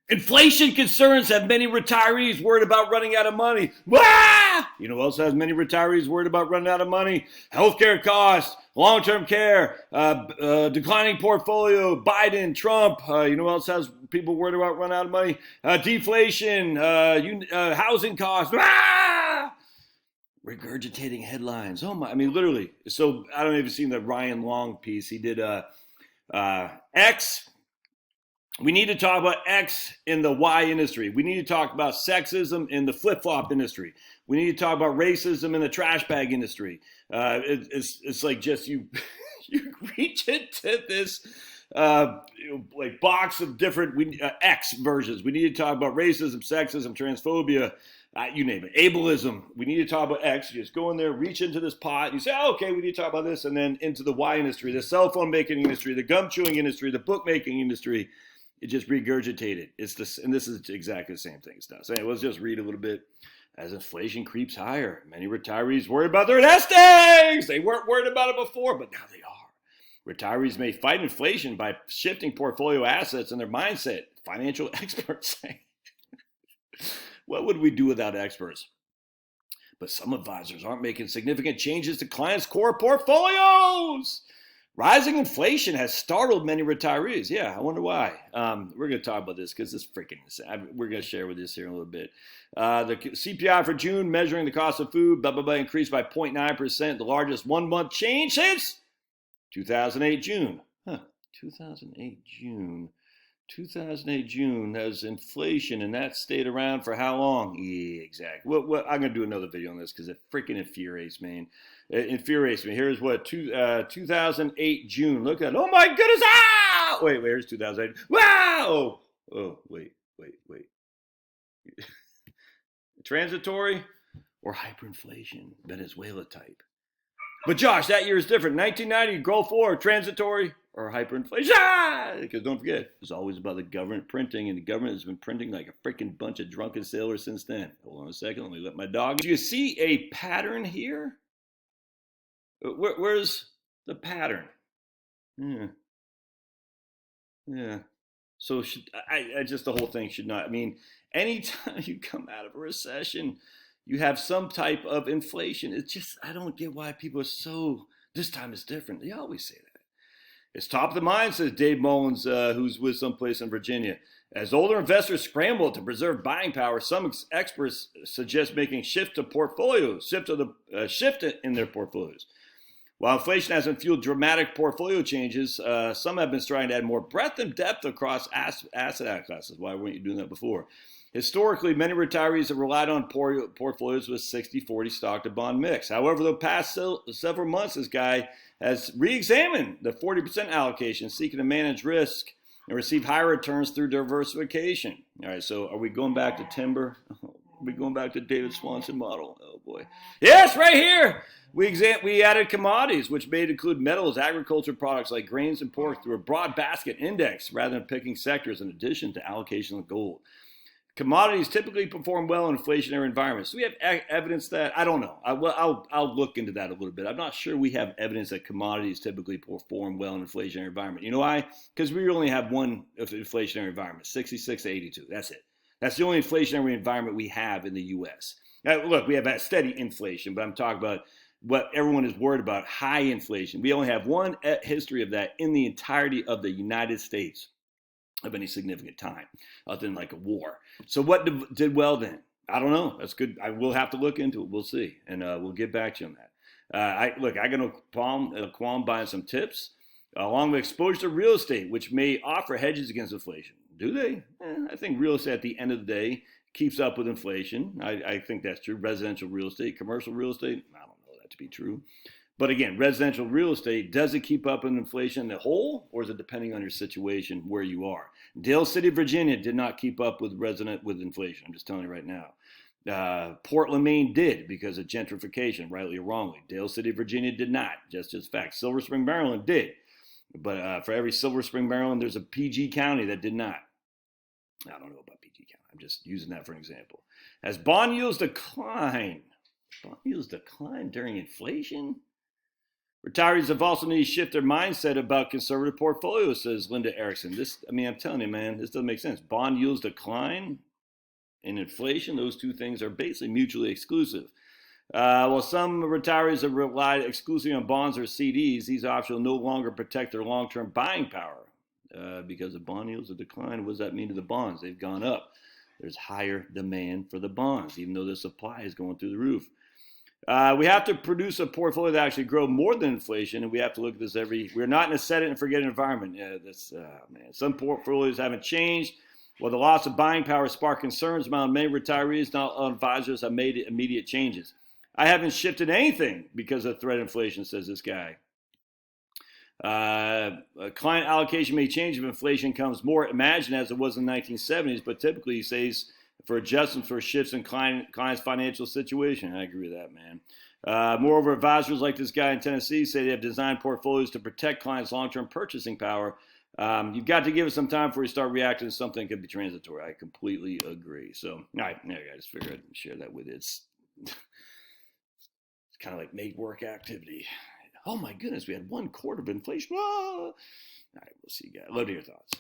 Inflation concerns have many retirees worried about running out of money. Wah! You know who else has many retirees worried about running out of money? Healthcare costs, long-term care, declining portfolio, Biden, Trump. You know who else has people worried about running out of money? Deflation, housing costs. Wah! Regurgitating headlines. Oh my! I mean, literally. So I don't know if you've seen the Ryan Long piece. He did X. We need to talk about X in the Y industry. We need to talk about sexism in the flip-flop industry. We need to talk about racism in the trash bag industry. It's like just you reach into this like box of different X versions. We need to talk about racism, sexism, transphobia, you name it, ableism. We need to talk about X. You just go in there, reach into this pot. You say, oh, okay, we need to talk about this, and then into the Y industry, the cell phone making industry, the gum chewing industry, the book making industry. It just regurgitated. It's this, and this is exactly the same thing stuff. So anyway, let's just read a little bit. As inflation creeps higher, many retirees worry about their nest eggs. They weren't worried about it before, but now they are. Retirees may fight inflation by shifting portfolio assets and their mindset. Financial experts say. What would we do without experts? But some advisors aren't making significant changes to clients' core portfolios. Rising inflation has startled many retirees. Yeah, I wonder why. We're going to talk about this because it's freaking insane. We're going to share with this here in a little bit. The CPI for June, measuring the cost of food, increased by 0.9%, the largest one-month change since 2008 June. 2008 June. 2008 June has inflation, and that stayed around for how long? Yeah, exactly. Well, I'm going to do another video on this because it freaking infuriates me. It infuriates me. Here's what 2008 June. Look at it. Oh my goodness! Ah! Wait. Here's 2008. Wow! Oh, wait. Transitory or hyperinflation? Venezuela type. But Josh, that year is different. 1990 Gulf War, transitory or hyperinflation. Ah! Because don't forget, it's always about the government printing, and the government has been printing like a freaking bunch of drunken sailors since then. Hold on a second. Let me let my dog. Do you see a pattern here? Where's the pattern? Yeah. So I just the whole thing should not. I mean, anytime you come out of a recession, you have some type of inflation. It's just I don't get why people are so. This time is different. They always say that. It's top of the mind, says Dave Mullins, who's with someplace in Virginia. As older investors scramble to preserve buying power, some experts suggest making shift in their portfolios. While inflation hasn't fueled dramatic portfolio changes, some have been trying to add more breadth and depth across asset classes. Why weren't you doing that before? Historically, many retirees have relied on portfolios with 60-40 stock to bond mix. However, the past several months, this guy has re-examined the 40% allocation, seeking to manage risk and receive higher returns through diversification. All right, so are we going back to timber? Are we going back to David Swanson model? Oh boy. Yes, right here. We added commodities, which may include metals, agriculture products like grains and pork through a broad basket index rather than picking sectors in addition to allocation of gold. Commodities typically perform well in inflationary environments. Do we have evidence that? I don't know. I'll look into that a little bit. I'm not sure we have evidence that commodities typically perform well in an inflationary environment. You know why? Because we only have one inflationary environment, 66 to 82. That's it. That's the only inflationary environment we have in the U.S. Now, look, we have that steady inflation, but I'm talking about what everyone is worried about, high inflation. We only have one history of that in the entirety of the United States of any significant time, other than like a war. So what did well then? I don't know. That's good. I will have to look into it. We'll see, and we'll get back to you on that. I got no qualm buying some tips, along with exposure to real estate, which may offer hedges against inflation. Do they? I think real estate at the end of the day keeps up with inflation. I think that's true. Residential real estate, commercial real estate, I don't know that to be true. But again, residential real estate, does it keep up with inflation in the whole, or is it depending on your situation where you are? Dale City, Virginia did not keep up with inflation. I'm just telling you right now. Portland, Maine did because of gentrification, rightly or wrongly. Dale City, Virginia did not, just as fact. Silver Spring, Maryland did. But for every Silver Spring, Maryland, there's a PG County that did not. I don't know about PG County. I'm just using that for an example. As bond yields decline during inflation, Retirees have also need to shift their mindset about conservative portfolios, says Linda Erickson. I'm telling you, man, this doesn't make sense. Bond yields decline and inflation, those two things are basically mutually exclusive. While some retirees have relied exclusively on bonds or CDs, these options will no longer protect their long-term buying power because the bond yields have declined. What does that mean to the bonds? They've gone up. There's higher demand for the bonds, even though the supply is going through the roof. We have to produce a portfolio that actually grows more than inflation, and we have to look at this we're not in a set it and forget it environment. Some portfolios haven't changed. Well, the loss of buying power sparked concerns among many retirees. Not all advisors have made immediate changes. I haven't shifted anything because of threat inflation, says this guy. Client allocation may change if inflation comes more imagined as it was in the 1970s, but typically he says for adjustments for shifts in client's financial situation. I agree with that, man. Moreover, advisors like this guy in Tennessee say they have designed portfolios to protect clients' long-term purchasing power. You've got to give it some time before you start reacting to something that could be transitory. I completely agree. So, all right, I just figured I'd share that with you. It's kind of like make work activity. Oh my goodness, we had 1/4 of inflation. All right, we'll see you guys. Love to hear your thoughts.